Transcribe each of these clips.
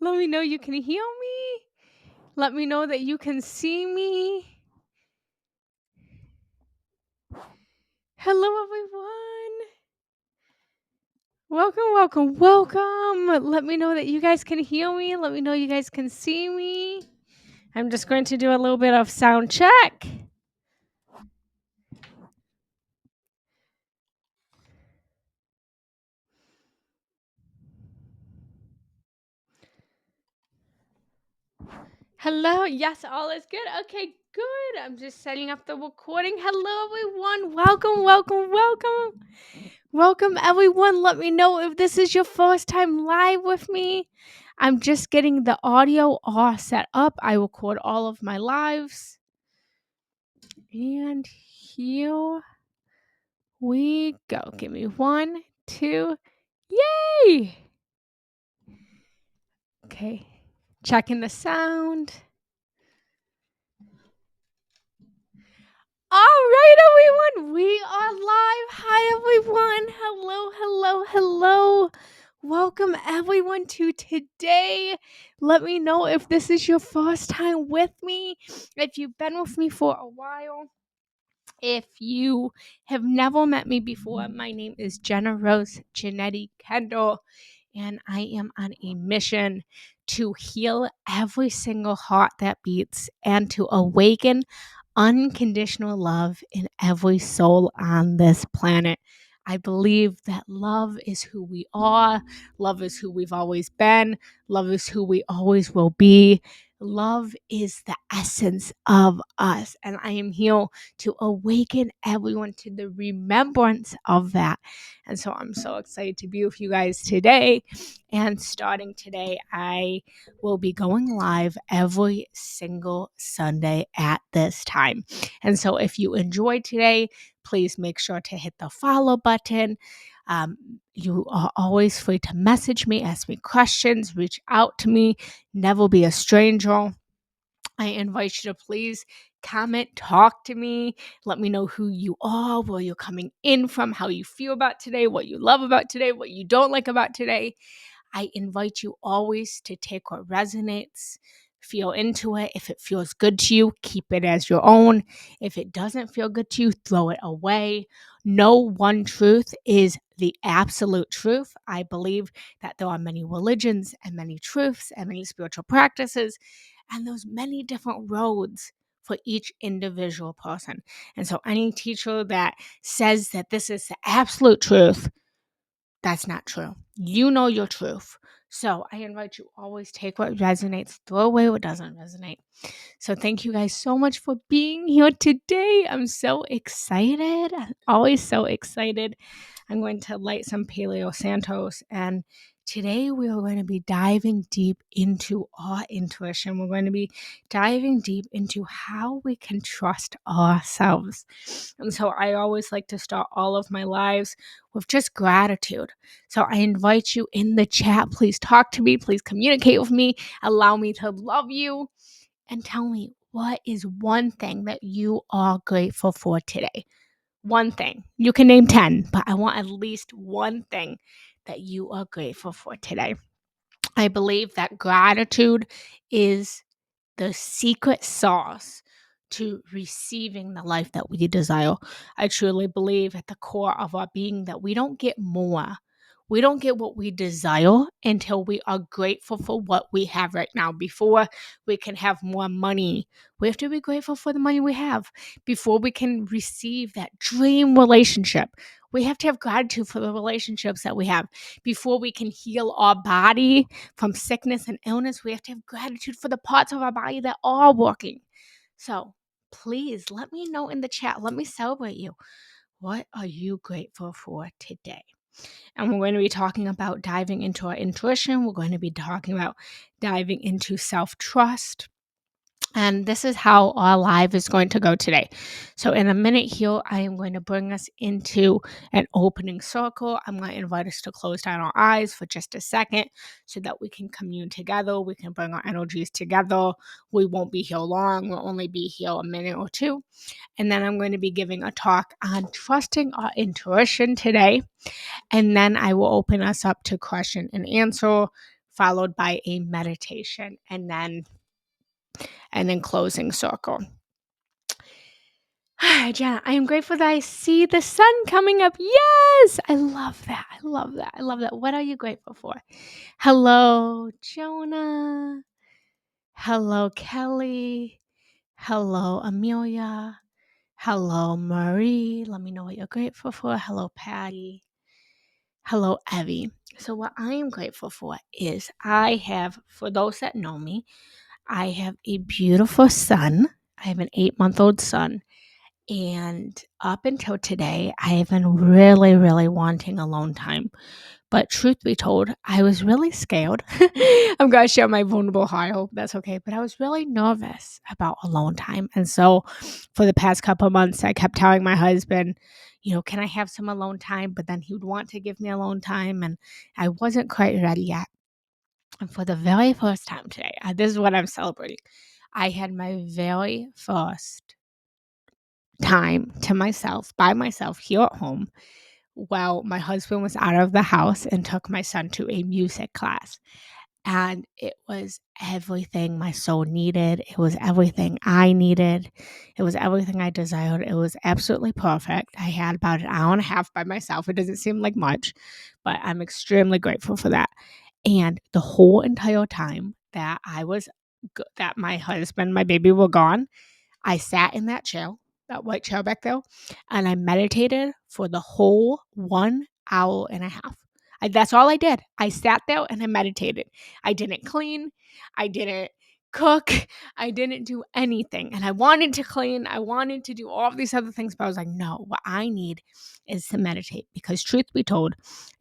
Let me know you can hear me. Let me know that you can see me. Hello, everyone. Welcome. Let me know that you guys can hear me. Let me know you guys can see me. I'm just going to do a little bit of sound check. Hello. Yes, all is good. Okay, good. I'm just setting up the recording. Hello, everyone. Welcome, everyone. Let me know if this is your first time live with me. I'm just getting the audio all set up. I record all of my lives. And here we go. Give me 1, 2. Yay! Okay. Checking the sound. All right, everyone. We are live. Hi, everyone. Hello. Welcome, everyone, to today. Let me know if this is your first time with me, if you've been with me for a while. If you have never met me before, my name is Jenna Rose Janetti Kendall, and I am on a mission to heal every single heart that beats and to awaken unconditional love in every soul on this planet. I believe that love is who we are. Love is who we've always been. Love is who we always will be. Love is the essence of us. And I am here to awaken everyone to the remembrance of that. And so I'm so excited to be with you guys today. And starting today, I will be going live every single Sunday at this time. And so if you enjoyed today, please make sure to hit the follow button. You are always free to message me, ask me questions, reach out to me, never be a stranger. I invite you to please comment, talk to me, let me know who you are, where you're coming in from, how you feel about today, what you love about today, what you don't like about today. I invite you always to take what resonates, feel into it. If it feels good to you, keep it as your own. If it doesn't feel good to you, throw it away. No one truth is the absolute truth. I believe that there are many religions and many truths and many spiritual practices, and there's many different roads for each individual person. And so any teacher that says that this is the absolute truth, that's not true. You know your truth. So I invite you always take what resonates, throw away what doesn't resonate. So thank you guys so much for being here today. I'm so excited. I'm always so excited. I'm going to light some Paleo Santos, and today we are going to be diving deep into our intuition. We're going to be diving deep into how we can trust ourselves. And so I always like to start all of my lives with just gratitude. So I invite you in the chat. Please talk to me. Please communicate with me. Allow me to love you. And tell me, what is one thing that you are grateful for today? One thing. You can name 10, but I want at least one thing that you are grateful for today. I believe that gratitude is the secret sauce to receiving the life that we desire. I truly believe at the core of our being that we don't get more. We don't get what we desire until we are grateful for what we have right now. Before we can have more money, we have to be grateful for the money we have. Before we can receive that dream relationship, we have to have gratitude for the relationships that we have. Before we can heal our body from sickness and illness, we have to have gratitude for the parts of our body that are working. So please let me know in the chat. Let me celebrate you. What are you grateful for today? And we're going to be talking about diving into our intuition. We're going to be talking about diving into self-trust. And this is how our live is going to go today. So in a minute here, I am going to bring us into an opening circle. I'm going to invite us to close down our eyes for just a second so that we can commune together. We can bring our energies together. We won't be here long. We'll only be here a minute or two. And then I'm going to be giving a talk on trusting our intuition today. And then I will open us up to question and answer followed by a meditation, and then closing circle. Jenna, I am grateful that I see the sun coming up. Yes, I love that. I love that. I love that. What are you grateful for? Hello, Jonah. Hello, Kelly. Hello, Amelia. Hello, Marie. Let me know what you're grateful for. Hello, Patty. Hello, Evie. So what I am grateful for is for those that know me, I have a beautiful son. I have an 8-month-old son. And up until today, I have been really, really wanting alone time. But truth be told, I was really scared. I'm going to share my vulnerable heart. I hope that's okay. But I was really nervous about alone time. And so for the past couple of months, I kept telling my husband, can I have some alone time? But then he would want to give me alone time. And I wasn't quite ready yet. And for the very first time today, this is what I'm celebrating. I had my very first time to myself, by myself here at home, while my husband was out of the house and took my son to a music class. And it was everything my soul needed. It was everything I needed. It was everything I desired. It was absolutely perfect. I had about an hour and a half by myself. It doesn't seem like much, but I'm extremely grateful for that. And the whole entire time that that my husband, my baby were gone, I sat in that white chair back there, and I meditated for the whole 1 hour and a half. That's all I did. I sat there and I meditated. I didn't clean. I didn't cook. I didn't do anything. And I wanted to clean. I wanted to do all of these other things, but I was like, no, what I need is to meditate. Because truth be told,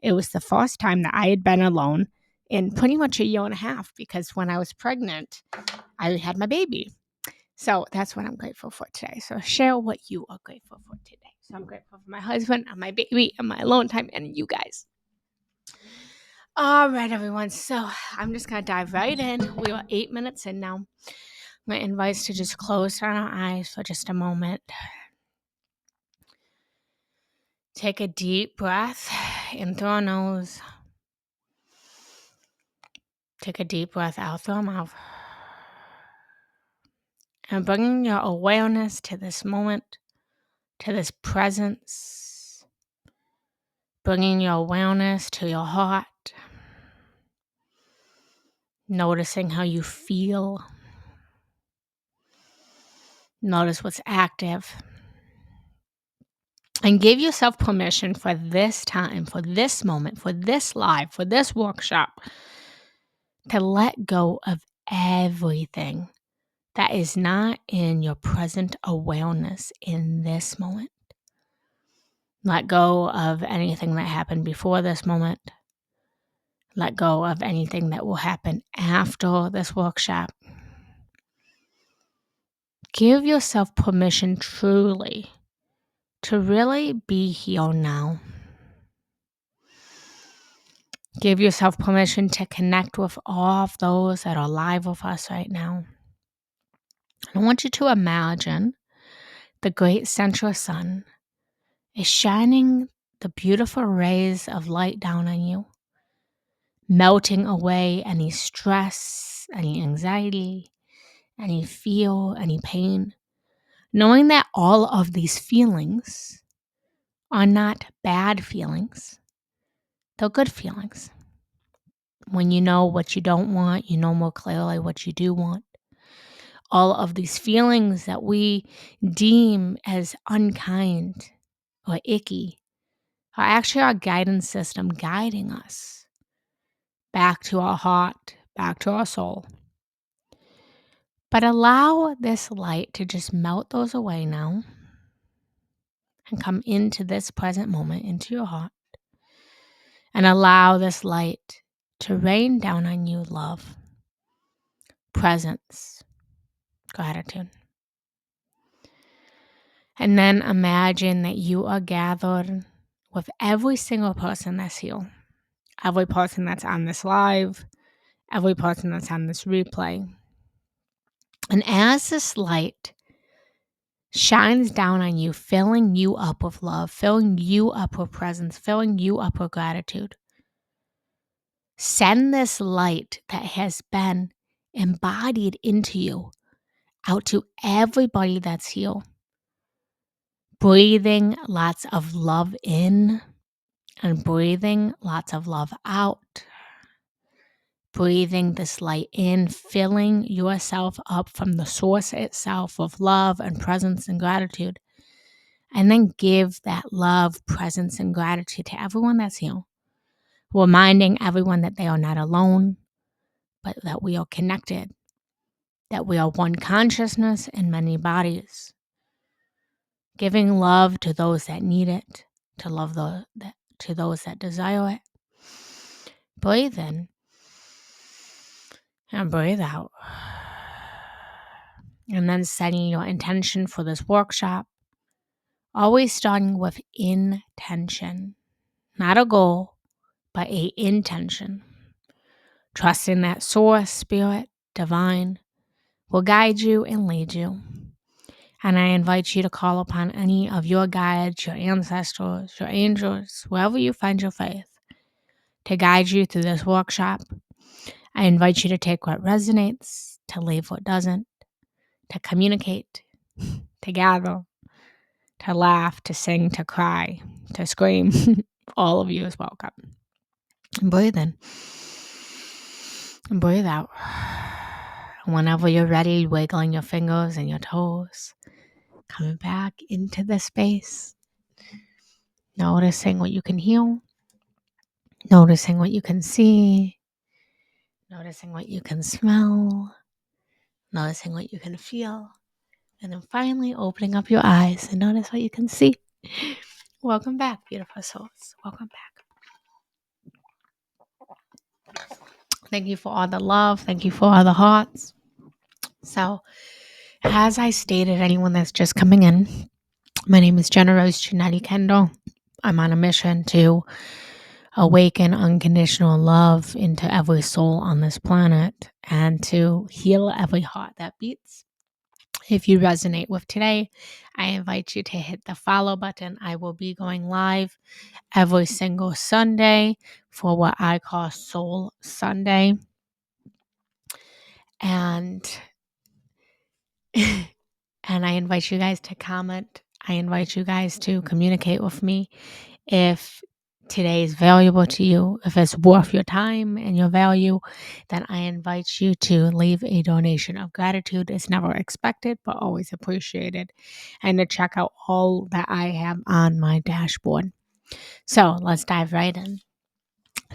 it was the first time that I had been alone in pretty much a year and a half, because when I was pregnant, I had my baby. So that's what I'm grateful for today. So share what you are grateful for today. So I'm grateful for my husband and my baby and my alone time and you guys. All right, everyone. So I'm just going to dive right in. We are 8 minutes in now. My invite is to just close down our eyes for just a moment. Take a deep breath in through our nose. Take a deep breath out through our mouth. And bringing your awareness to this moment, to this presence. Bringing your awareness to your heart. Noticing how you feel. Notice what's active. And give yourself permission for this time, for this moment, for this live, for this workshop, to let go of everything that is not in your present awareness in this moment. Let go of anything that happened before this moment. Let go of anything that will happen after this workshop. Give yourself permission truly to really be here now. Give yourself permission to connect with all of those that are live with us right now. I want you to imagine the great central sun is shining the beautiful rays of light down on you, melting away any stress, any anxiety, any fear, any pain, knowing that all of these feelings are not bad feelings. They're good feelings. When you know what you don't want, you know more clearly what you do want. All of these feelings that we deem as unkind or icky are actually our guidance system guiding us back to our heart, back to our soul. But allow this light to just melt those away now and come into this present moment, into your heart. And allow this light to rain down on you love, presence, gratitude. And then imagine that you are gathered with every single person that's here, every person that's on this live, every person that's on this replay. And as this light shines down on you, filling you up with love, filling you up with presence, filling you up with gratitude, Send this light that has been embodied into you out to everybody that's here. Breathing lots of love in and breathing lots of love out. Breathing this light in, filling yourself up from the source itself of love and presence and gratitude. And then give that love, presence, and gratitude to everyone that's here. Reminding everyone that they are not alone, but that we are connected, that we are one consciousness in many bodies. Giving love to those that need it, to those that desire it. Breathe in and breathe out. And then setting your intention for this workshop. Always starting with intention. Not a goal, but a intention. Trusting that source, spirit, divine will guide you and lead you. And I invite you to call upon any of your guides, your ancestors, your angels, wherever you find your faith, to guide you through this workshop. I invite you to take what resonates, to leave what doesn't, to communicate, to gather, to laugh, to sing, to cry, to scream. All of you is welcome. And breathe in. And breathe out. Whenever you're ready, wiggling your fingers and your toes. Coming back into the space. Noticing what you can hear. Noticing what you can see. Noticing what you can smell. Noticing what you can feel. And then finally opening up your eyes and notice what you can see. Welcome back, beautiful souls. Welcome back. Thank you for all the love. Thank you for all the hearts. So, as I stated, anyone that's just coming in, my name is Jenna Rose Chinetti Kendall. I'm on a mission to awaken unconditional love into every soul on this planet and to heal every heart that beats. If you resonate with today, I invite you to hit the follow button. I will be going live every single Sunday for what I call Soul Sunday. And I invite you guys to comment. I invite you guys to communicate with me if today is valuable to you, if it's worth your time and your value, then I invite you to leave a donation of gratitude. It's never expected, but always appreciated. And to check out all that I have on my dashboard. So let's dive right in.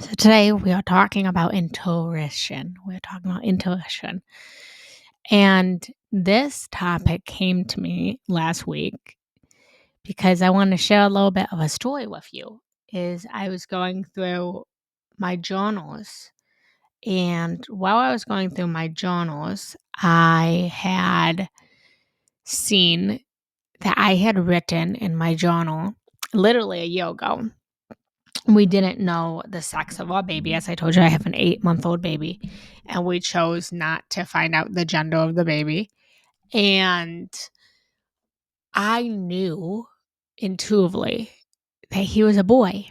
So today we are talking about intuition. And this topic came to me last week because I want to share a little bit of a story with you. Is I was going through my journals, and while I was going through my journals, I had seen that I had written in my journal literally a year ago. We didn't know the sex of our baby. As I told you, I have an 8-month-old baby, and we chose not to find out the gender of the baby. And I knew intuitively that he was a boy.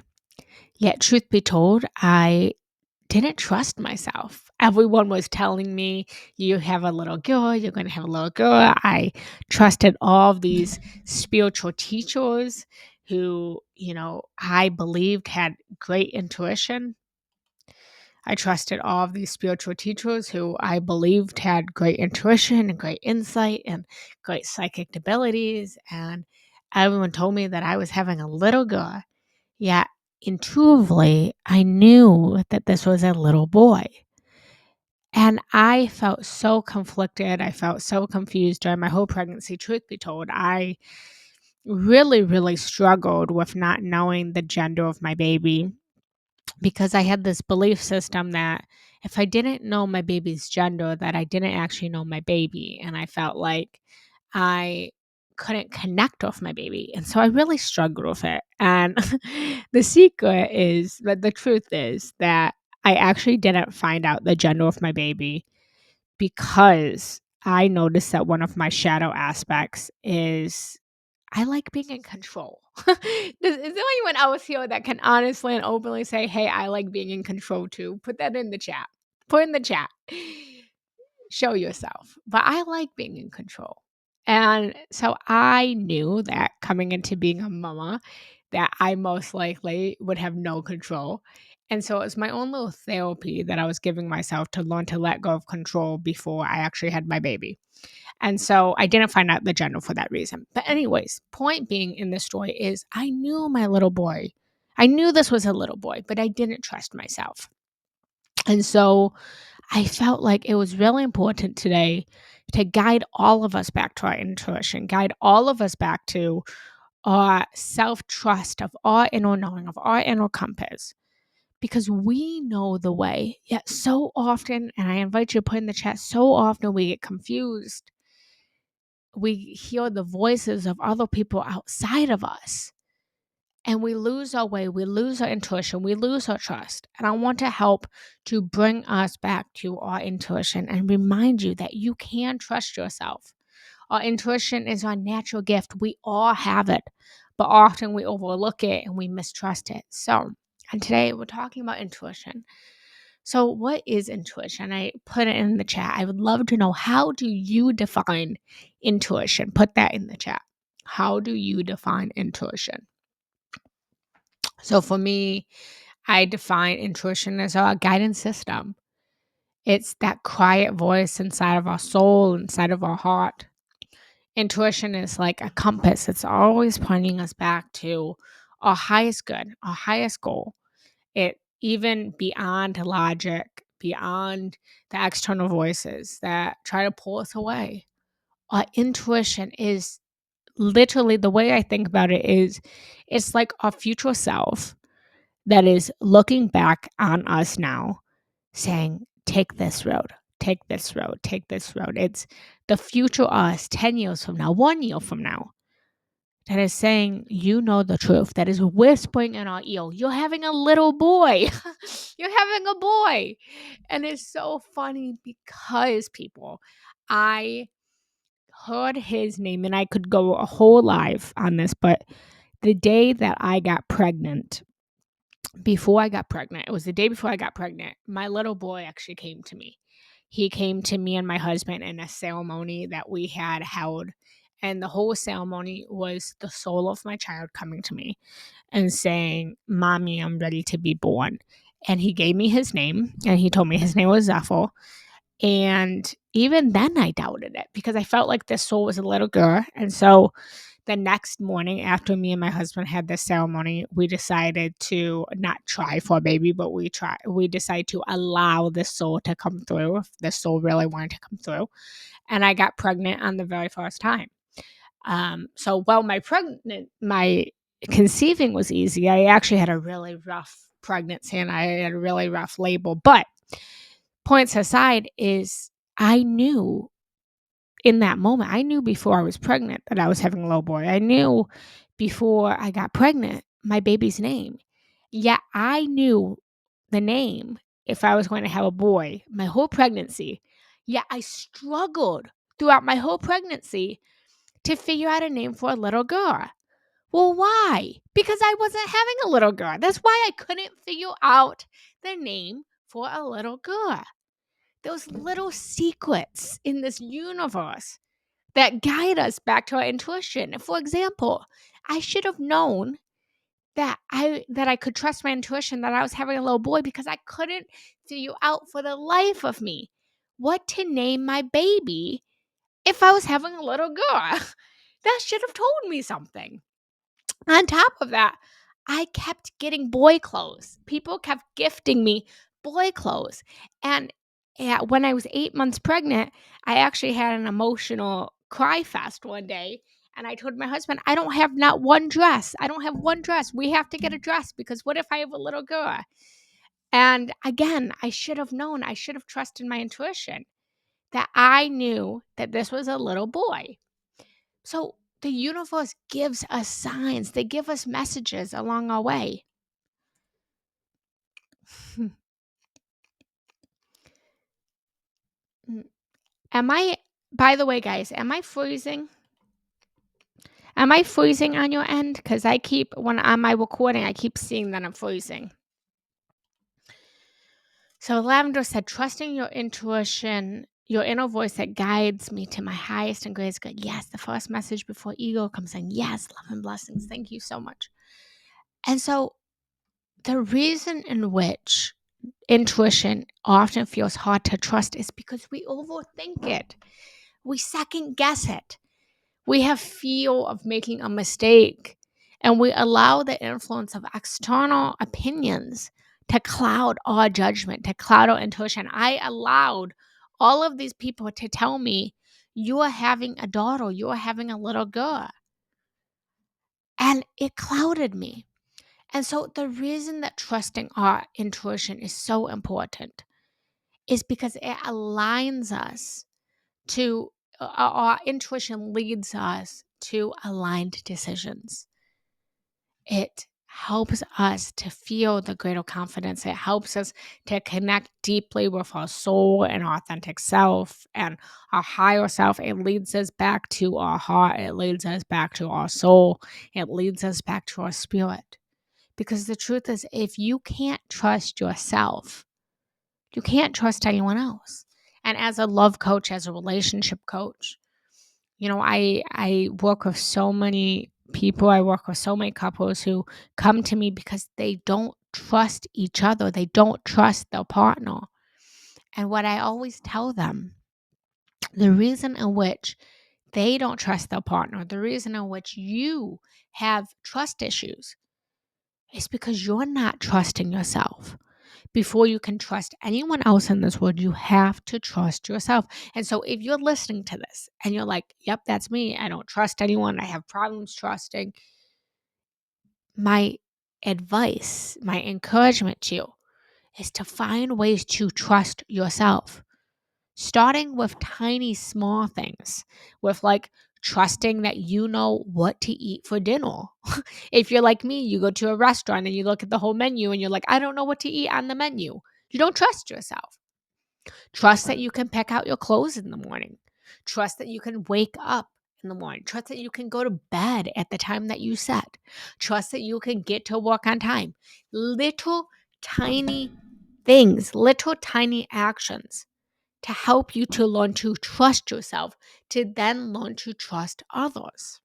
Yet, truth be told, I didn't trust myself. Everyone was telling me, you have a little girl, you're going to have a little girl. I trusted all of these spiritual teachers who, I believed had great intuition. I trusted all of these spiritual teachers who I believed had great intuition and great insight and great psychic abilities. And everyone told me that I was having a little girl. Yet intuitively, I knew that this was a little boy. And I felt so conflicted. I felt so confused during my whole pregnancy. Truth be told, I really, really struggled with not knowing the gender of my baby because I had this belief system that if I didn't know my baby's gender, that I didn't actually know my baby. And I felt like I couldn't connect with my baby. And so I really struggled with it. And the truth is that I actually didn't find out the gender of my baby because I noticed that one of my shadow aspects is I like being in control. Is there anyone else here that can honestly and openly say, hey, I like being in control too? Put that in the chat. Put in the chat. Show yourself. But I like being in control. And so I knew that coming into being a mama, that I most likely would have no control. And so it was my own little therapy that I was giving myself to learn to let go of control before I actually had my baby. And so I didn't find out the gender for that reason. But, anyways, point being in this story is I knew my little boy. I knew this was a little boy, but I didn't trust myself. And so I felt like it was really important today to guide all of us back to our intuition, guide all of us back to our self trust of our inner knowing, of our inner compass, because we know the way. Yet so often, and I invite you to put in the chat, so often we get confused. We hear the voices of other people outside of us, and we lose our way, we lose our intuition, we lose our trust. And I want to help to bring us back to our intuition and remind you that you can trust yourself. Our intuition is our natural gift. We all have it, but often we overlook it and we mistrust it. So, and today we're talking about intuition. So, what is intuition? I put it in the chat. I would love to know, how do you define intuition? Put that in the chat. How do you define intuition? So, for me, I define intuition as our guidance system. It's that quiet voice inside of our soul, inside of our heart. Intuition is like a compass. It's always pointing us back to our highest good, our highest goal. It even beyond logic, beyond the external voices that try to pull us away. Our intuition is literally, the way I think about it is, it's like our future self that is looking back on us now saying, take this road, take this road, take this road. It's the future us 10 years from now, 1 year from now, that is saying, you know the truth, that is whispering in our ear, you're having a little boy. You're having a boy. And it's so funny because, people, I heard his name, and I could go a whole live on this, but the day that I got pregnant, before I got pregnant, it was the day before I got pregnant, my little boy actually came to me. He came to me and my husband in a ceremony that we had held. And the whole ceremony was the soul of my child coming to me and saying, Mommy, I'm ready to be born. And he gave me his name, and he told me his name was Zephyr. And even then, I doubted it because I felt like this soul was a little girl. And so the next morning, after me and my husband had this ceremony, we decided to not try for a baby, but we decided to allow this soul to come through if the soul really wanted to come through. And I got pregnant on the very first time. So while my conceiving was easy, I actually had a really rough pregnancy and I had a really rough label. But points aside is, I knew in that moment, I knew before I was pregnant that I was having a little boy. I knew before I got pregnant my baby's name. Yet I knew the name if I was going to have a boy my whole pregnancy. Yet I struggled throughout my whole pregnancy to figure out a name for a little girl. Well, why? Because I wasn't having a little girl. That's why I couldn't figure out the name for a little girl. Those little secrets in this universe that guide us back to our intuition. For example, I should have known that I could trust my intuition that I was having a little boy because I couldn't figure out for the life of me what to name my baby if I was having a little girl. That should have told me something. On top of that, I kept getting boy clothes. People kept gifting me boy clothes. And when I was 8 months pregnant, I actually had an emotional cry fest one day. And I told my husband, I don't have not one dress. I don't have one dress. We have to get a dress because what if I have a little girl? And again, I should have known, I should have trusted my intuition that I knew that this was a little boy. So the universe gives us signs, they give us messages along our way. By the way, guys, am I freezing? Am I freezing on your end? Because when on my recording, I keep seeing that I'm freezing. So Lavender said, trusting your intuition, your inner voice that guides me to my highest and greatest good. Yes, the first message before ego comes in. Yes, love and blessings. Thank you so much. And so the reason in which intuition often feels hard to trust is because we overthink it. We second guess it. We have fear of making a mistake, and we allow the influence of external opinions to cloud our judgment, to cloud our intuition. I allowed all of these people to tell me, you are having a daughter, you are having a little girl. And it clouded me. And so the reason that trusting our intuition is so important is because it aligns us to our intuition leads us to aligned decisions. It helps us to feel the greater confidence. It helps us to connect deeply with our soul and our authentic self and our higher self. It leads us back to our heart. It leads us back to our soul. It leads us back to our spirit. Because the truth is, if you can't trust yourself, you can't trust anyone else. And as a love coach, as a relationship coach, I work with so many people. I work with so many couples who come to me because they don't trust each other. They don't trust their partner. And what I always tell them, the reason in which they don't trust their partner, the reason in which you have trust issues is because you're not trusting yourself. Before you can trust anyone else in this world, you have to trust yourself. And so if you're listening to this and you're like, yep, that's me. I don't trust anyone. I have problems trusting. My advice, my encouragement to you is to find ways to trust yourself, starting with tiny, small things, with like trusting that you know what to eat for dinner. If you're like me, you go to a restaurant and you look at the whole menu and you're like, I don't know what to eat on the menu. You don't trust yourself. Trust that you can pick out your clothes in the morning. Trust that you can wake up in the morning. Trust that you can go to bed at the time that you set. Trust that you can get to work on time. Little tiny things, little tiny actions to help you to learn to trust yourself, to then learn to trust others.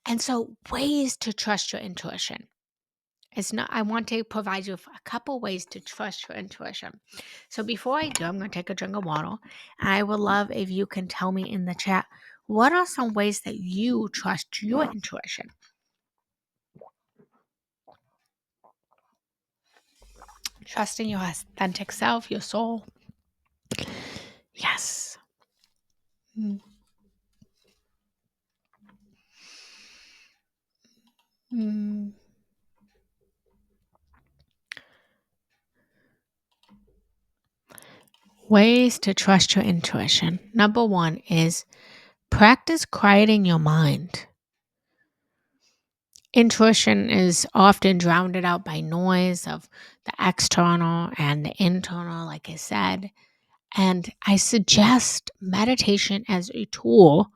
And so, ways to trust your intuition. I want to provide you with a couple ways to trust your intuition. So before I do, I'm going to take a drink of water. And I would love if you can tell me in the chat, what are some ways that you trust your intuition? Trusting your authentic self, your soul. Yes. Mm. Mm. Ways to trust your intuition. Number one is practice quieting your mind. Intuition is often drowned out by noise of the external and the internal, like I said. And I suggest meditation as a tool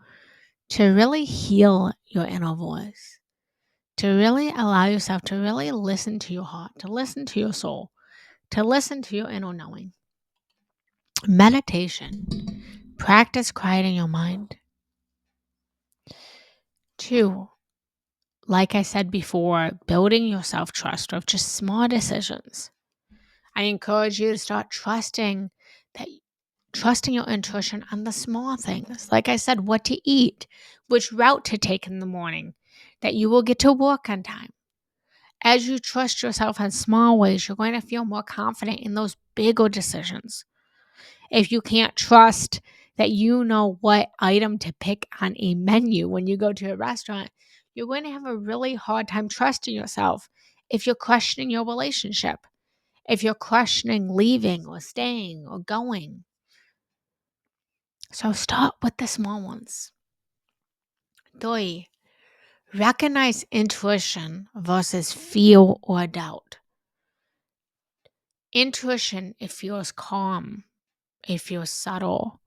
to really heal your inner voice, to really allow yourself to really listen to your heart, to listen to your soul, to listen to your inner knowing. Meditation, practice quieting your mind. 2, like I said before, building your self-trust of just small decisions. I encourage you to start trusting your intuition on the small things. Like I said, what to eat, which route to take in the morning, that you will get to work on time. As you trust yourself in small ways, you're going to feel more confident in those bigger decisions. If you can't trust that you know what item to pick on a menu when you go to a restaurant, you're going to have a really hard time trusting yourself if you're questioning your relationship, if you're questioning leaving or staying or going. So start with the small ones. 3, recognize intuition versus feel or doubt. Intuition, it feels calm, it feels subtle,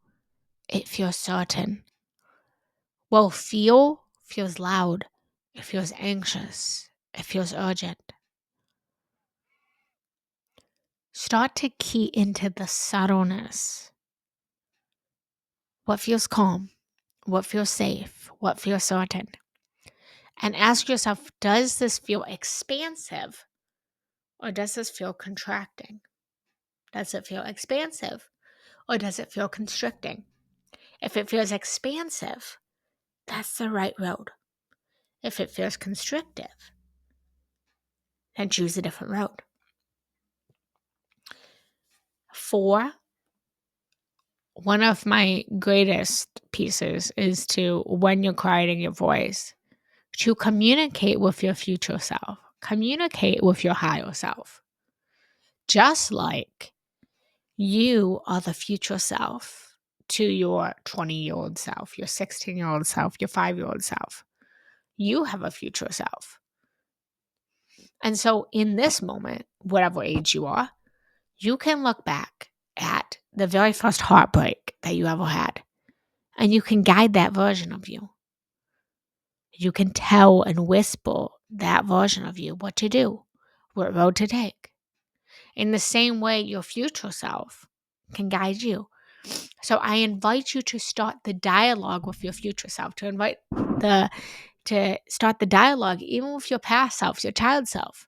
it feels certain. Well, feel feels loud. It feels anxious. It feels urgent. Start to key into the subtleness. What feels calm? What feels safe? What feels certain? And ask yourself, does this feel expansive or does this feel contracting? Does it feel expansive or does it feel constricting? If it feels expansive, that's the right road. If it feels constrictive, then choose a different road. 4, one of my greatest pieces is to, when you're quieting your voice, to communicate with your future self, communicate with your higher self. Just like you are the future self to your 20-year-old self, your 16-year-old self, your 5-year-old self. You have a future self. And so in this moment, whatever age you are, you can look back at the very first heartbreak that you ever had, and you can guide that version of you. You can tell and whisper that version of you what to do, what road to take. In the same way, your future self can guide you. So I invite you to start the dialogue with your future self, to start the dialogue even with your past self, your child self,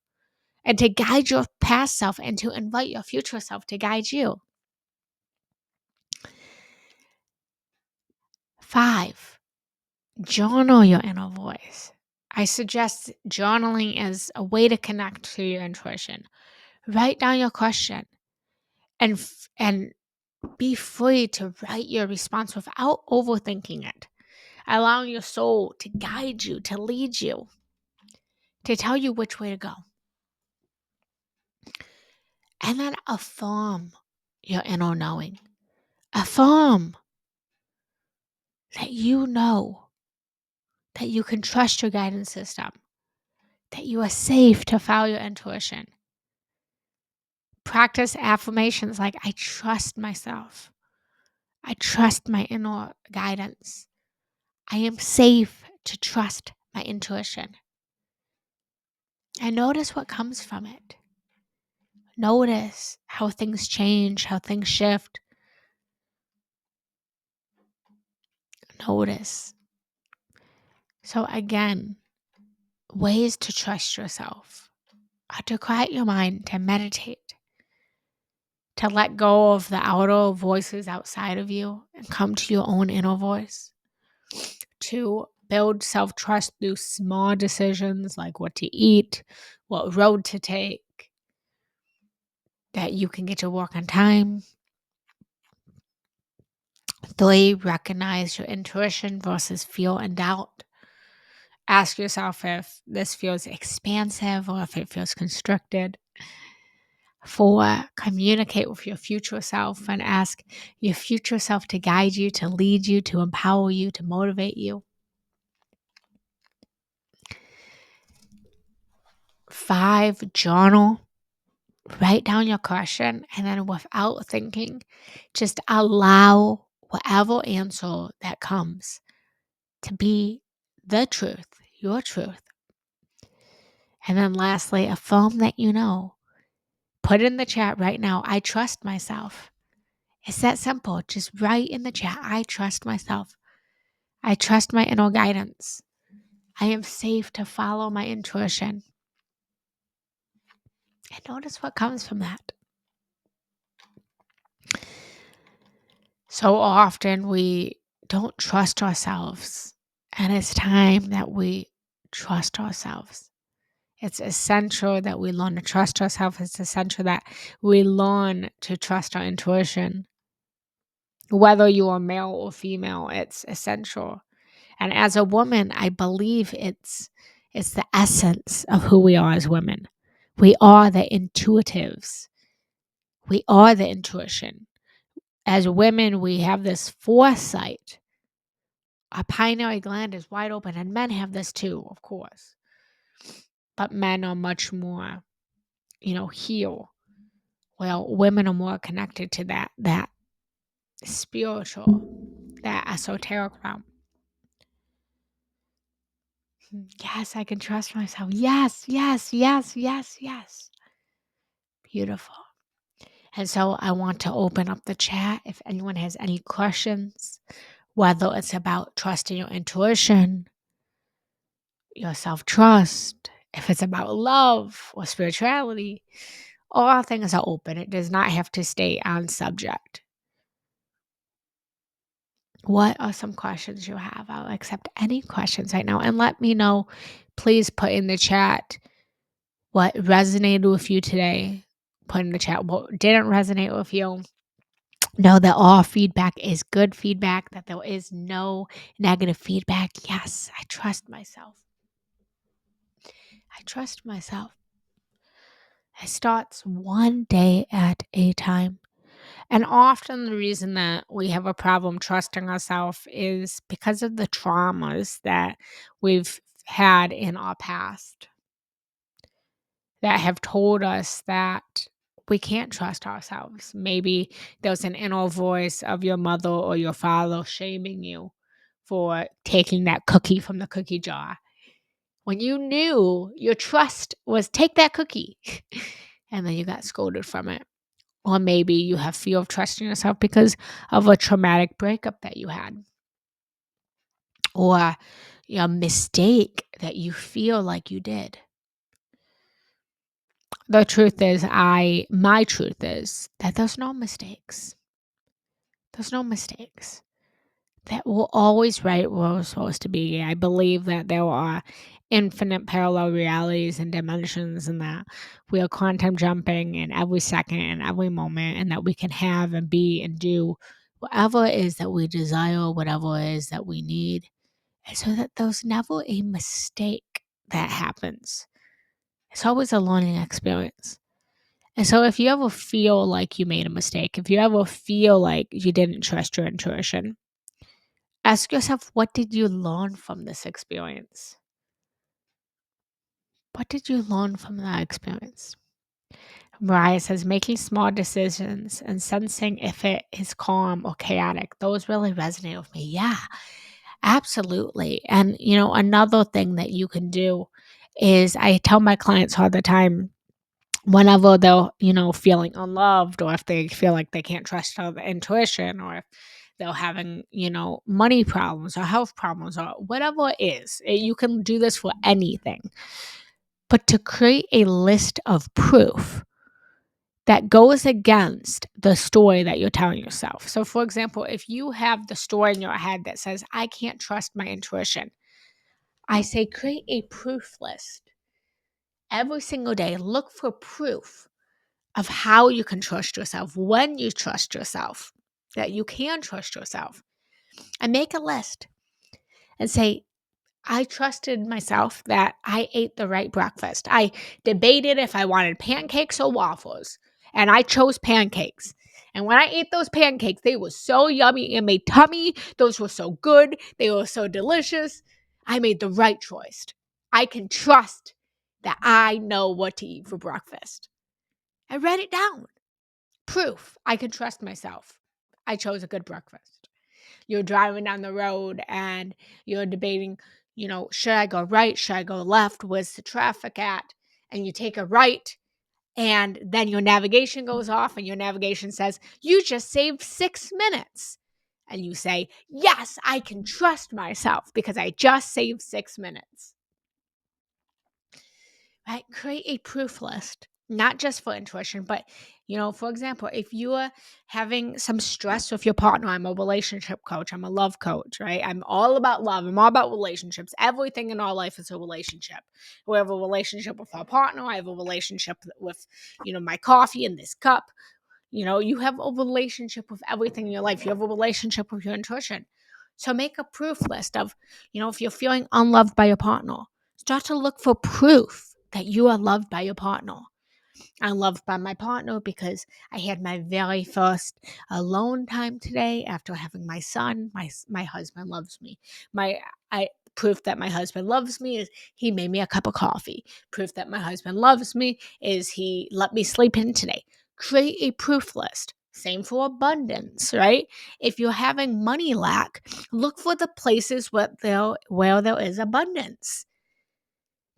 and to guide your past self and to invite your future self to guide you. 5, journal your inner voice. I suggest journaling as a way to connect to your intuition. Write down your question and be free to write your response without overthinking it, allowing your soul to guide you, to lead you, to tell you which way to go. And then affirm your inner knowing. Affirm that you know that you can trust your guidance system, that you are safe to follow your intuition. Practice affirmations like, I trust myself. I trust my inner guidance. I am safe to trust my intuition. And notice what comes from it. Notice how things change, how things shift. Notice. So again, ways to trust yourself are to quiet your mind, to meditate, to let go of the outer voices outside of you and come to your own inner voice, to build self-trust through small decisions like what to eat, what road to take, that you can get to work on time. 3, recognize your intuition versus fear and doubt. Ask yourself if this feels expansive or if it feels constricted. 4, communicate with your future self and ask your future self to guide you, to lead you, to empower you, to motivate you. 5, journal. Write down your question and then without thinking, just allow whatever answer that comes to be the truth, your truth. And then lastly, affirm that you know. Put in the chat right now, I trust myself. It's that simple. Just write in the chat, I trust myself. I trust my inner guidance. I am safe to follow my intuition. And notice what comes from that. So often we don't trust ourselves, and it's time that we trust ourselves. It's essential that we learn to trust ourselves. It's essential that we learn to trust our intuition. Whether you are male or female, it's essential. And as a woman, I believe it's the essence of who we are as women. We are the intuitives. We are the intuition. As women, we have this foresight. Our pineal gland is wide open, and men have this too, of course. But men are much more, heal. Well, women are more connected to that spiritual, that esoteric realm. Yes, I can trust myself. Yes, yes, yes, yes, yes. Beautiful. And so I want to open up the chat if anyone has any questions, whether it's about trusting your intuition, your self trust, if it's about love or spirituality. All things are open. It does not have to stay on subject. What are some questions you have? I'll accept any questions right now. And let me know, please put in the chat what resonated with you today. Put in the chat what didn't resonate with you. Know that all feedback is good feedback, that there is no negative feedback. Yes, I trust myself. I trust myself. It starts one day at a time. And often the reason that we have a problem trusting ourselves is because of the traumas that we've had in our past that have told us that we can't trust ourselves. Maybe there's an inner voice of your mother or your father shaming you for taking that cookie from the cookie jar when you knew your trust was take that cookie and then you got scolded from it. Or maybe you have fear of trusting yourself because of a traumatic breakup that you had, or a mistake that you feel like you did. The truth is, my truth is that there's no mistakes. There's no mistakes. That we're always right where we're supposed to be. I believe that there are infinite parallel realities and dimensions, and that we are quantum jumping in every second and every moment, and that we can have and be and do whatever it is that we desire, whatever it is that we need. And so that there's never a mistake that happens. It's always a learning experience. And so if you ever feel like you made a mistake, if you ever feel like you didn't trust your intuition, ask yourself, what did you learn from this experience? What did you learn from that experience? Mariah says, making small decisions and sensing if it is calm or chaotic. Those really resonate with me. Yeah, absolutely. And, another thing that you can do is I tell my clients all the time, whenever they're, feeling unloved, or if they feel like they can't trust their intuition, or if they're having, money problems or health problems or whatever it is, you can do this for anything. But to create a list of proof that goes against the story that you're telling yourself. So, for example, if you have the story in your head that says, I can't trust my intuition, I say create a proof list. Every single day, look for proof of how you can trust yourself, when you trust yourself, that you can trust yourself, and make a list and say, I trusted myself that I ate the right breakfast. I debated if I wanted pancakes or waffles, and I chose pancakes. And when I ate those pancakes, they were so yummy and made tummy. Those were so good. They were so delicious. I made the right choice. I can trust that I know what to eat for breakfast. I read it down. Proof. I can trust myself. I chose a good breakfast. You're driving down the road and you're debating, should I go right? Should I go left? Where's the traffic at? And you take a right, and then your navigation goes off, and your navigation says, you just saved 6 minutes. And you say, yes, I can trust myself because I just saved 6 minutes. Right? Create a proof list, not just for intuition, but, for example, if you are having some stress with your partner, I'm a relationship coach, I'm a love coach, right? I'm all about love, I'm all about relationships. Everything in our life is a relationship. We have a relationship with our partner, I have a relationship with, my coffee in this cup. You have a relationship with everything in your life. You have a relationship with your intuition. So make a proof list of, if you're feeling unloved by your partner, start to look for proof that you are loved by your partner. I'm loved by my partner because I had my very first alone time today after having my son. My husband loves me. Proof that my husband loves me is he made me a cup of coffee. Proof that my husband loves me is he let me sleep in today. Create a proof list. Same for abundance, right? If you're having money lack, look for the places where there is abundance.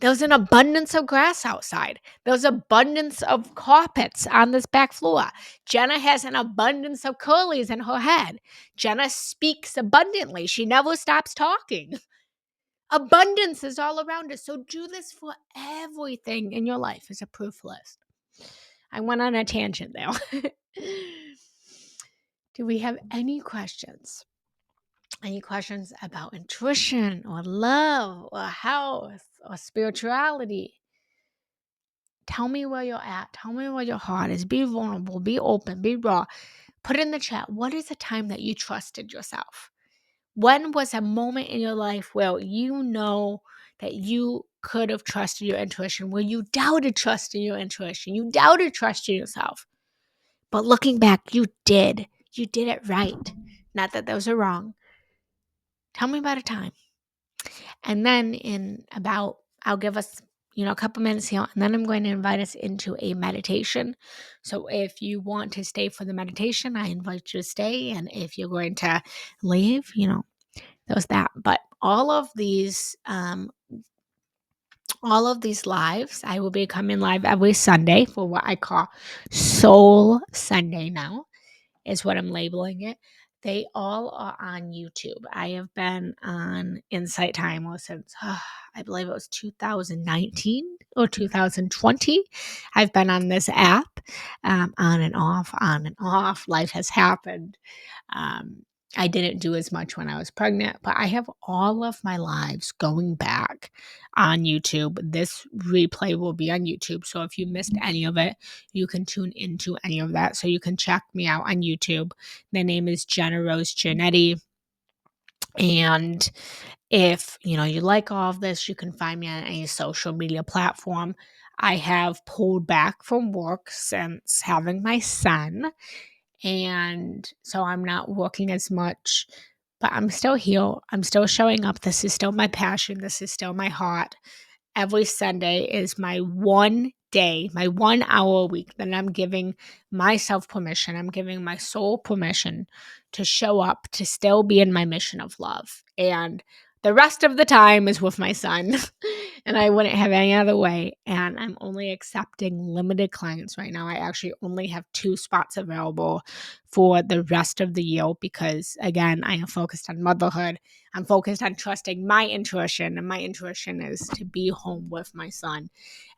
There's an abundance of grass outside. There's abundance of carpets on this back floor. Jenna has an abundance of curlies in her head. Jenna speaks abundantly. She never stops talking. Abundance is all around us. So do this for everything in your life as a proof list. I went on a tangent there. Do we have any questions? Any questions about intuition or love or health or spirituality? Tell me where you're at. Tell me where your heart is. Be vulnerable. Be open. Be raw. Put in the chat, what is a time that you trusted yourself? When was a moment in your life where you know that you could have trusted your intuition, where you doubted trusting your intuition, you doubted trusting yourself? But looking back, you did. You did it right. Not that those are wrong. Tell me about a time. And then I'll give us, a couple minutes here, and then I'm going to invite us into a meditation. So if you want to stay for the meditation, I invite you to stay. And if you're going to leave, there's that. But all of these lives, I will be coming live every Sunday for what I call Soul Sunday now, is what I'm labeling it. They all are on YouTube. I have been on Insight Timer since, I believe it was 2019 or 2020. I've been on this app, on and off, on and off. Life has happened. I didn't do as much when I was pregnant, but I have all of my lives going back on YouTube. This replay will be on YouTube. So if you missed any of it, you can tune into any of that. So you can check me out on YouTube. The name is Jenna Rose Giannetti. And if you like all of this, you can find me on any social media platform. I have pulled back from work since having my son. And so I'm not working as much, but I'm still here. I'm still showing up. This is still my passion. This is still my heart. Every Sunday is my 1 day, my 1 hour a week that I'm giving myself permission. I'm giving my soul permission to show up, to still be in my mission of love. And the rest of the time is with my son. And I wouldn't have any other way. And I'm only accepting limited clients right now. I actually only have 2 spots available for the rest of the year because, again, I am focused on motherhood. I'm focused on trusting my intuition, and my intuition is to be home with my son.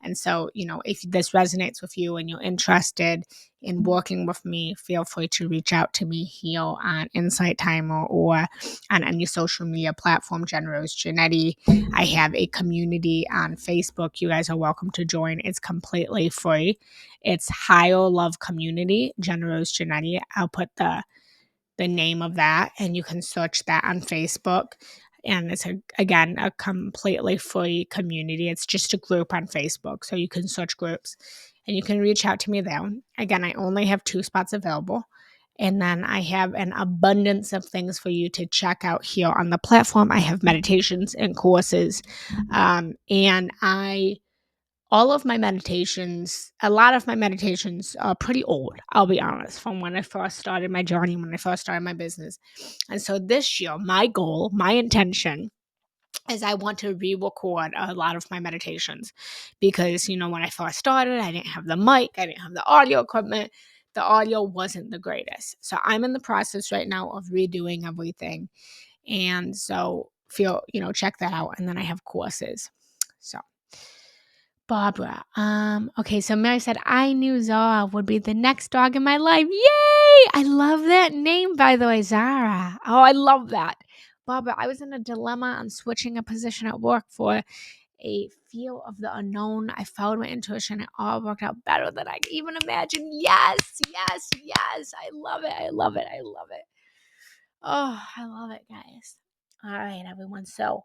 And so, if this resonates with you and you're interested in working with me, feel free to reach out to me here on Insight Timer or on any social media platform, Jenna Rose Giannetti. I have a community on Facebook. You guys are welcome to join. It's completely free. It's Higher Love Community, Jenna Rose Giannetti. I'll put the name of that, and you can search that on Facebook. And it's a completely free community. It's just a group on Facebook, so you can search groups and you can reach out to me there. Again, I only have 2 spots available, and then I have an abundance of things for you to check out here on the platform. I have meditations and courses, and all of my meditations, a lot of my meditations are pretty old, I'll be honest, from when I first started my journey, when I first started my business. And so this year, my goal, my intention is I want to re-record a lot of my meditations because, when I first started, I didn't have the mic, I didn't have the audio equipment. The audio wasn't the greatest. So I'm in the process right now of redoing everything. And so check that out. And then I have courses. So Barbara. Okay, so Mary said, I knew Zara would be the next dog in my life. Yay! I love that name, by the way, Zara. Oh, I love that. Barbara, I was in a dilemma on switching a position at work for a feel of the unknown. I followed my intuition. It all worked out better than I could even imagine. Yes, yes, yes. I love it. I love it. I love it. Oh, I love it, guys. All right, everyone. So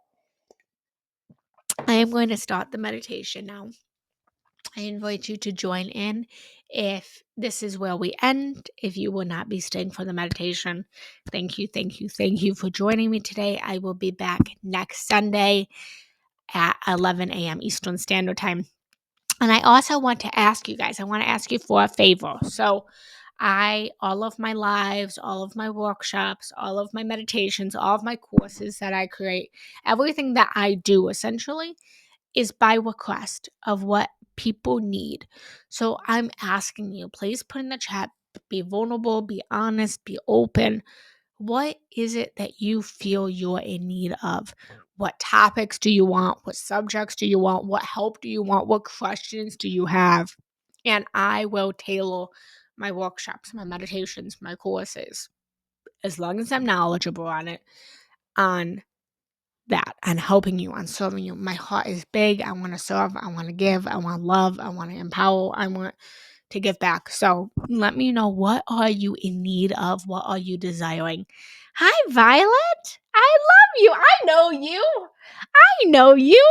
I am going to start the meditation now. I invite you to join in. If this is where we end, if you will not be staying for the meditation, thank you, thank you, thank you for joining me today. I will be back next Sunday at 11 a.m. Eastern Standard Time. And I also want to ask you guys, I want to ask you for a favor. So all of my lives, all of my workshops, all of my meditations, all of my courses that I create, everything that I do essentially is by request of what people need. So I'm asking you, please put in the chat, be vulnerable, be honest, be open. What is it that you feel you're in need of? What topics do you want? What subjects do you want? What help do you want? What questions do you have? And I will tailor my workshops, my meditations, my courses, as long as I'm knowledgeable on that, on helping you, on serving you. My heart is big. I want to serve. I want to give. I want love. I want to empower. I want to give back. So let me know, what are you in need of? What are you desiring? Hi, Violet. I love you. I know you. I know you.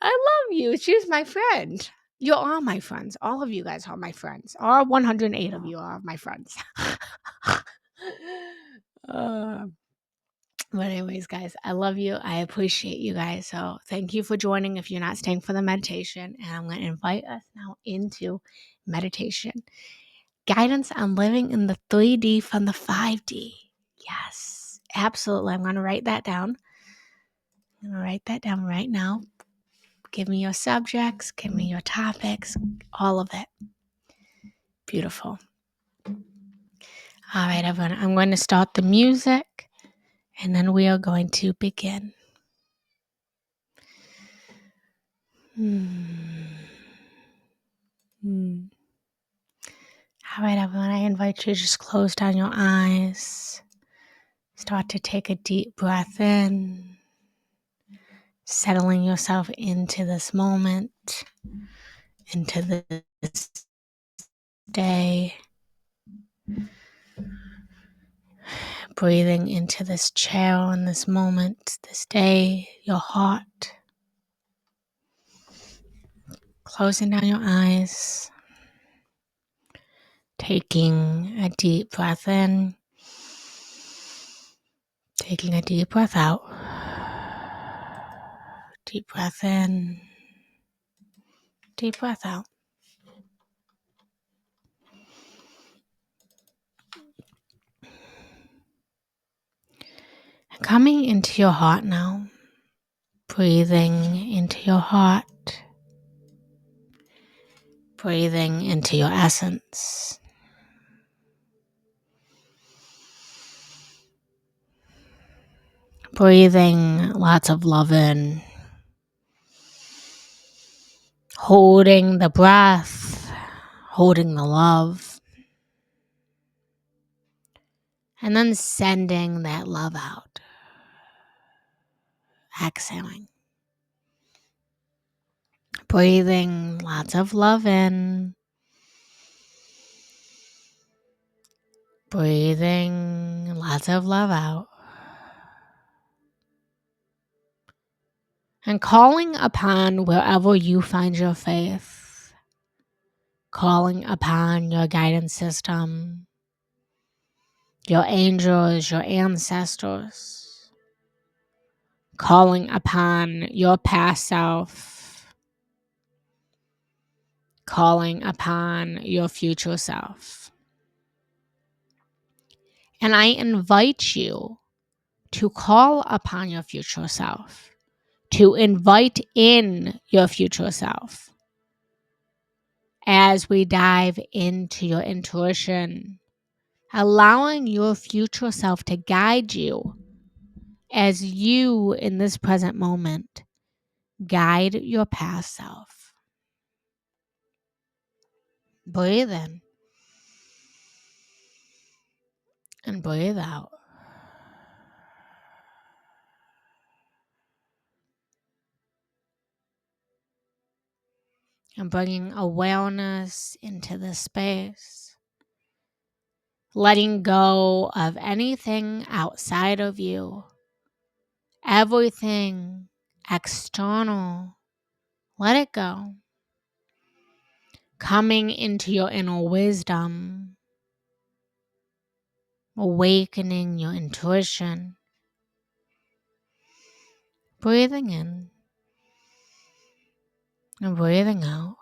I love you. She's my friend. You're all my friends. All of you guys are my friends. All 108 of you are my friends. uh, but anyways, guys, I love you. I appreciate you guys. So thank you for joining if you're not staying for the meditation. And I'm going to invite us now into meditation. Guidance on living in the 3D from the 5D. Yes, absolutely. I'm going to write that down. I'm going to write that down right now. Give me your subjects. Give me your topics. All of it. Beautiful. All right, everyone. I'm going to start the music. And then we are going to begin. All right, everyone, I invite you to just close down your eyes. Start to take a deep breath in, settling yourself into this moment, into this day. Breathing into this chair in this moment, this day, your heart. Closing down your eyes. Taking a deep breath in. Taking a deep breath out. Deep breath in. Deep breath out. Coming into your heart now. Breathing into your heart. Breathing into your essence. Breathing lots of love in. Holding the breath. Holding the love. And then sending that love out. Exhaling. Breathing lots of love in. Breathing lots of love out. And calling upon wherever you find your faith. Calling upon your guidance system. Your angels, your ancestors. Calling upon your past self. Calling upon your future self. And I invite you to call upon your future self, to invite in your future self as we dive into your intuition, allowing your future self to guide you as you, in this present moment, guide your past self. Breathe in and breathe out. And bringing awareness into this space. Letting go of anything outside of you. Everything external. Let it go. Coming into your inner wisdom. Awakening your intuition. Breathing in and breathing out.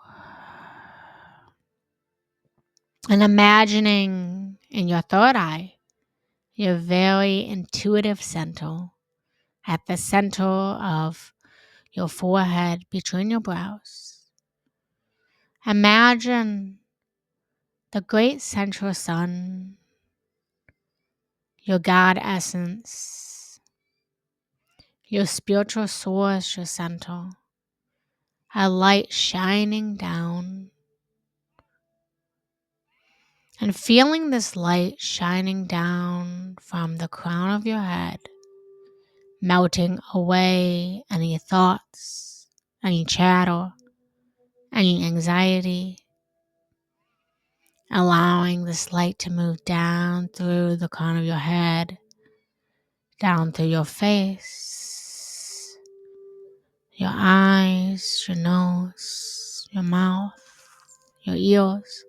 And imagining in your third eye, your very intuitive center, at the center of your forehead, between your brows. Imagine the great central sun, your God essence, your spiritual source, your center, a light shining down. And feeling this light shining down from the crown of your head, melting away any thoughts, any chatter, any anxiety, allowing this light to move down through the crown of your head, down through your face, your eyes, your nose, your mouth, your ears,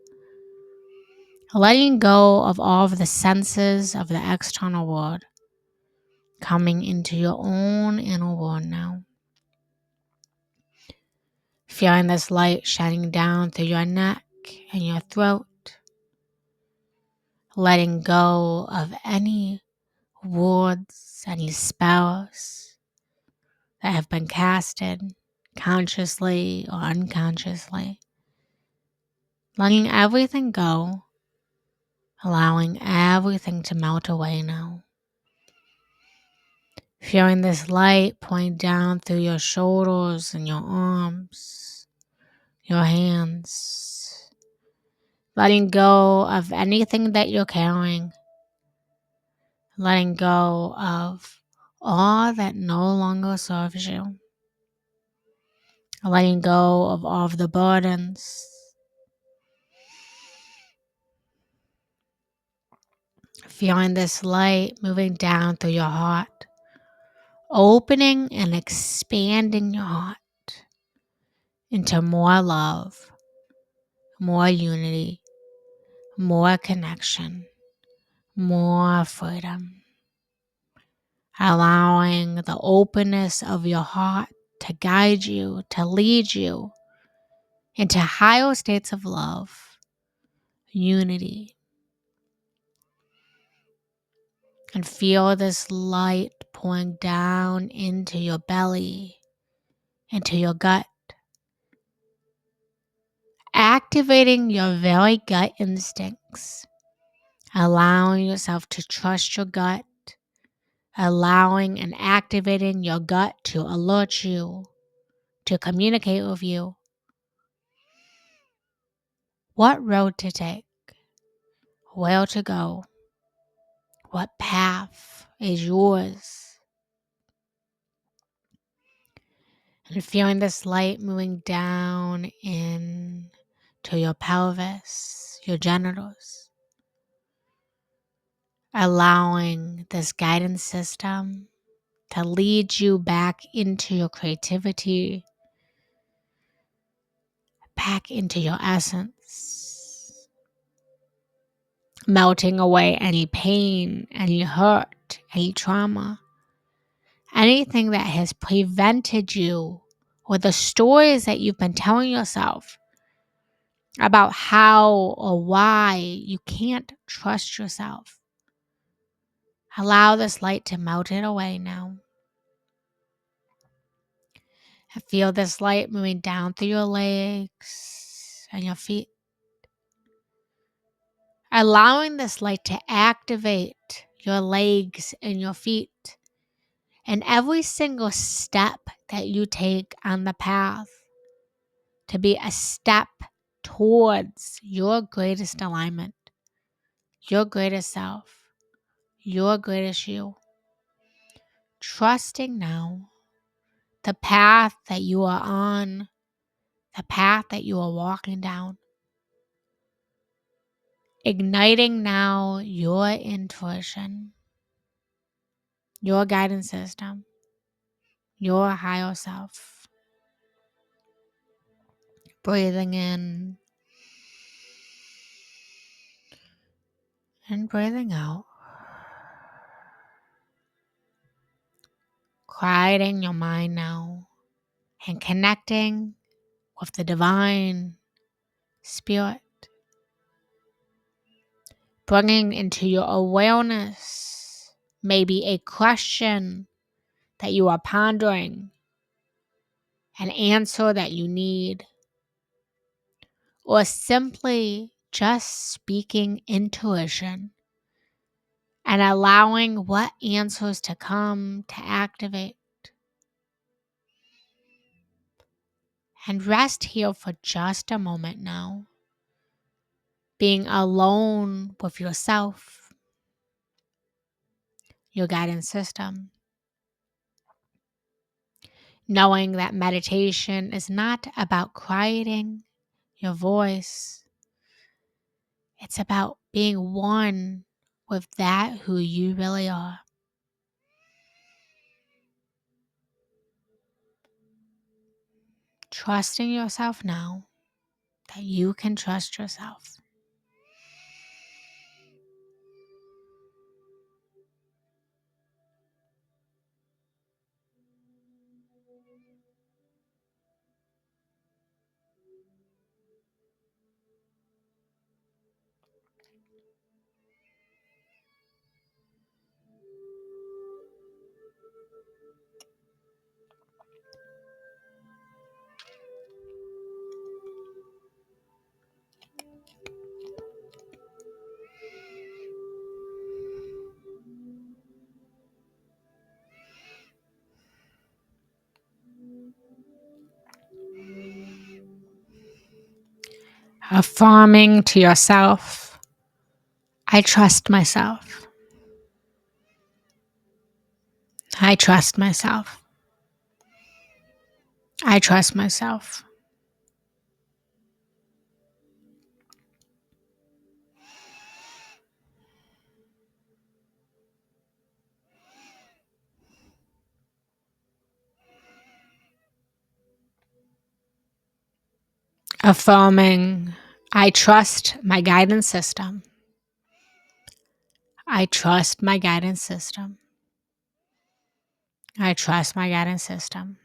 letting go of all of the senses of the external world, coming into your own inner world now. Feeling this light shining down through your neck and your throat, letting go of any words, any spells that have been casted consciously or unconsciously. Letting everything go, allowing everything to melt away now. Feeling this light pouring down through your shoulders and your arms, your hands. Letting go of anything that you're carrying. Letting go of all that no longer serves you. Letting go of all of the burdens. Feeling this light moving down through your heart. Opening and expanding your heart into more love, more unity, more connection, more freedom. Allowing the openness of your heart to guide you, to lead you into higher states of love, unity. And feel this light pouring down into your belly, into your gut, activating your very gut instincts, allowing yourself to trust your gut, allowing and activating your gut to alert you, to communicate with you what road to take, where to go, what path is yours. And feeling this light moving down in to your pelvis, your genitals, allowing this guidance system to lead you back into your creativity, back into your essence, melting away any pain, any hurt, any trauma, anything that has prevented you, or the stories that you've been telling yourself about how or why you can't trust yourself. Allow this light to melt it away now. And feel this light moving down through your legs and your feet. Allowing this light to activate your legs and your feet and every single step that you take on the path to be a step towards your greatest alignment, your greatest self, your greatest you. Trusting now the path that you are on, the path that you are walking down. Igniting now your intuition, your guidance system, your higher self. Breathing in and breathing out. Quieting your mind now and connecting with the divine spirit. Bringing into your awareness maybe a question that you are pondering an answer that you need, or simply just speaking intuition and allowing what answers to come to activate. And rest here for just a moment now, being alone with yourself, your guidance system, knowing that meditation is not about quieting your voice. It's about being one with that who you really are. Trusting yourself now, that you can trust yourself. Affirming to yourself, I trust myself. I trust myself. I trust myself. Affirming, I trust my guidance system. I trust my guidance system. I trust my guidance system.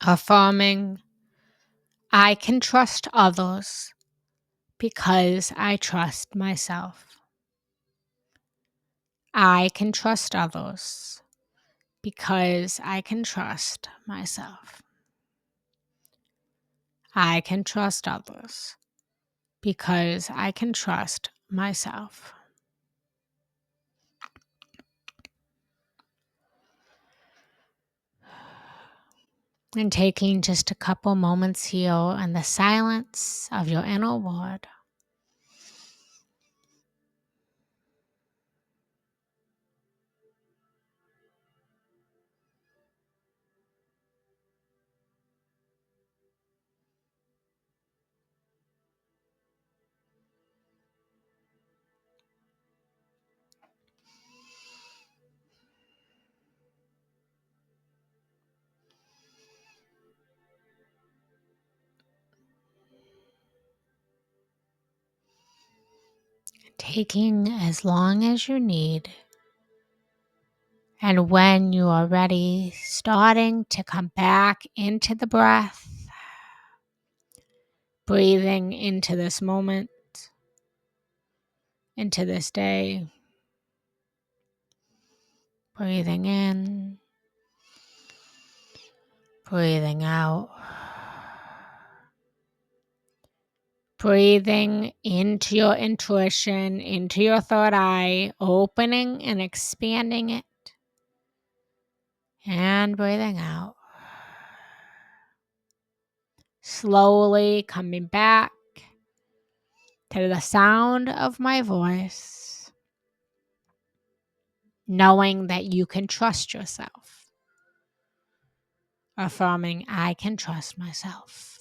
Affirming, I can trust others because I trust myself. I can trust others because I can trust myself. I can trust others because I can trust myself. And taking just a couple moments here in the silence of your inner world. Taking as long as you need. And when you are ready, starting to come back into the breath, breathing into this moment, into this day, breathing in, breathing out, breathing into your intuition, into your third eye, opening and expanding it, and breathing out. Slowly coming back to the sound of my voice, knowing that you can trust yourself. Affirming, I can trust myself.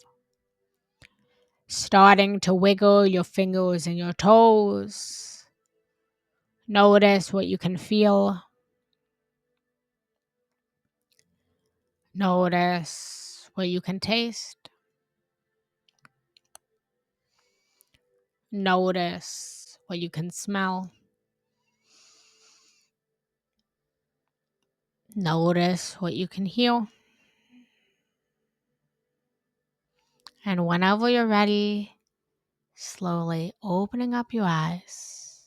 Starting to wiggle your fingers and your toes. Notice what you can feel. Notice what you can taste. Notice what you can smell. Notice what you can hear. And whenever you're ready, slowly opening up your eyes,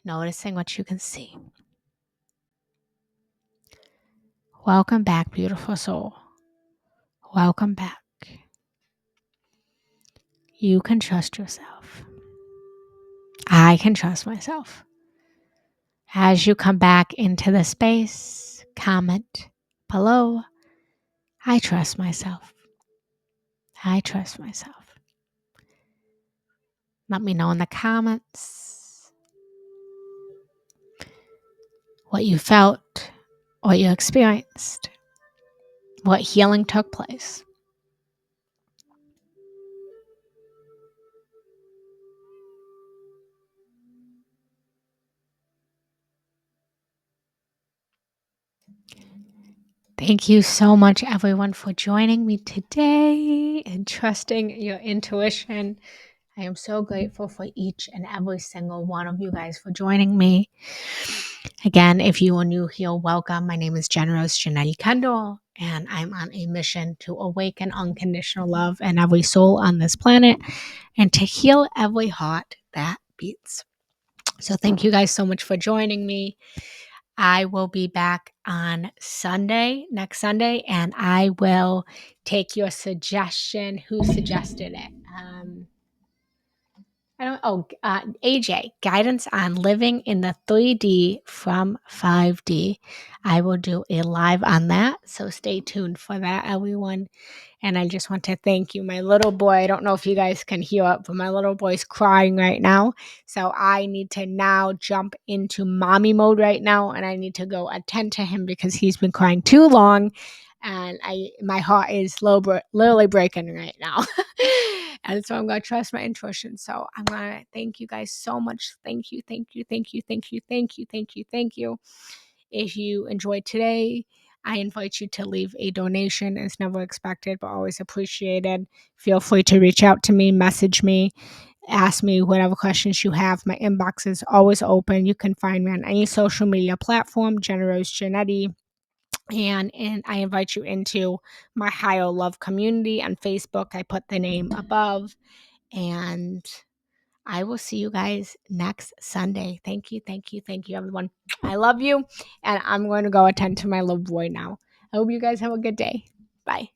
noticing what you can see. Welcome back, beautiful soul. Welcome back. You can trust yourself. I can trust myself. As you come back into the space, comment below. I trust myself. I trust myself. Let me know in the comments what you felt, what you experienced, what healing took place. Thank you so much, everyone, for joining me today and trusting your intuition. I am so grateful for each and every single one of you guys for joining me. Again, if you are new here, welcome. My name is Generous Janetti Kendall, and I'm on a mission to awaken unconditional love in every soul on this planet and to heal every heart that beats. So thank you guys so much for joining me. I will be back on Sunday, next Sunday, and I will take your suggestion. Who suggested it? AJ, guidance on living in the 3D from 5D. I will do a live on that, so stay tuned for that, everyone. And I just want to thank you. My little boy, I don't know if you guys can hear it, but my little boy's crying right now. So I need to now jump into mommy mode right now, and I need to go attend to him because he's been crying too long. And my heart is literally breaking right now. And so I'm going to trust my intuition. So I'm going to thank you guys so much. Thank you, thank you, thank you, thank you, thank you, thank you, thank you. If you enjoyed today, I invite you to leave a donation. It's never expected, but always appreciated. Feel free to reach out to me, message me, ask me whatever questions you have. My inbox is always open. You can find me on any social media platform, Generous Janetti. And I invite you into my Higher Love community on Facebook. I put the name above. And I will see you guys next Sunday. Thank you, thank you, thank you, everyone. I love you. And I'm going to go attend to my little boy now. I hope you guys have a good day. Bye.